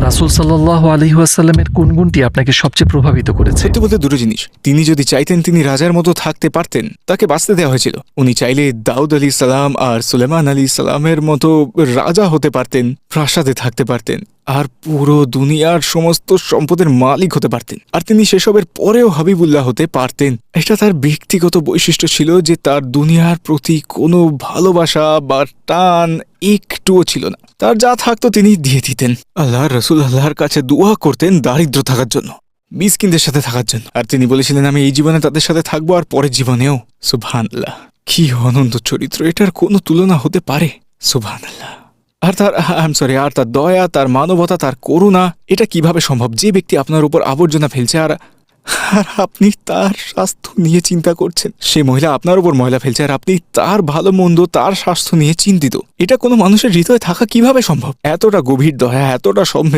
রাসূল সাল্লাল্লাহু আলাইহি ওয়াসাল্লামের কোন গুণটি আপনাকে সবচেয়ে প্রভাবিত করেছে? সত্যি বলতে দুটো জিনিস। তিনি যদি চাইতেন তিনি রাজার মতো থাকতে পারতেন, তাকে বাঁচতে দেওয়া হয়েছিল। উনি চাইলে দাউদ আলী সালাম আর সুলেমান আলী সালামের মতো রাজা হতে পারতেন, প্রাসাদে থাকতে পারতেন, আর পুরো দুনিয়ার সমস্ত সম্পদের মালিক হতে পারতেন। আর তিনি সেসবের পরেও হাবিবুল্লাহ হতে পারতেন। এটা তার ব্যক্তিগত বৈশিষ্ট্য ছিল যে তার দুনিয়ার প্রতি কোনো ভালোবাসা বা টান একটুও ছিল না। তার যা থাকতো তিনি দিয়ে দিতেন। আল্লাহর রাসূল আল্লাহর কাছে দোয়া করতেন দারিদ্র থাকার জন্য, মিসকিনদের সাথে থাকার জন্য। আর তিনি বলেছিলেন আমি এই জীবনে তাদের সাথে থাকবো আর পরের জীবনেও। সুবহানাল্লাহ, কি অনন্ত চরিত্র! এটার কোনো তুলনা হতে পারে? সুবহানাল্লাহ। আর তার দয়া, তার মানবতা, তার করুণা, এটা কিভাবে সম্ভব? যে ব্যক্তি আপনার উপর আবর্জনা ফেলছে আর আপনি তার স্বাস্থ্য নিয়ে চিন্তা করছেন। সে মহিলা আপনার উপর ময়লা ফেলছে আর আপনি তার ভালো মন্দ, তার স্বাস্থ্য নিয়ে চিন্তিত। এটা কোনো মানুষের হৃদয়ে থাকা কিভাবে সম্ভব? এতটা গভীর দয়া, এতটা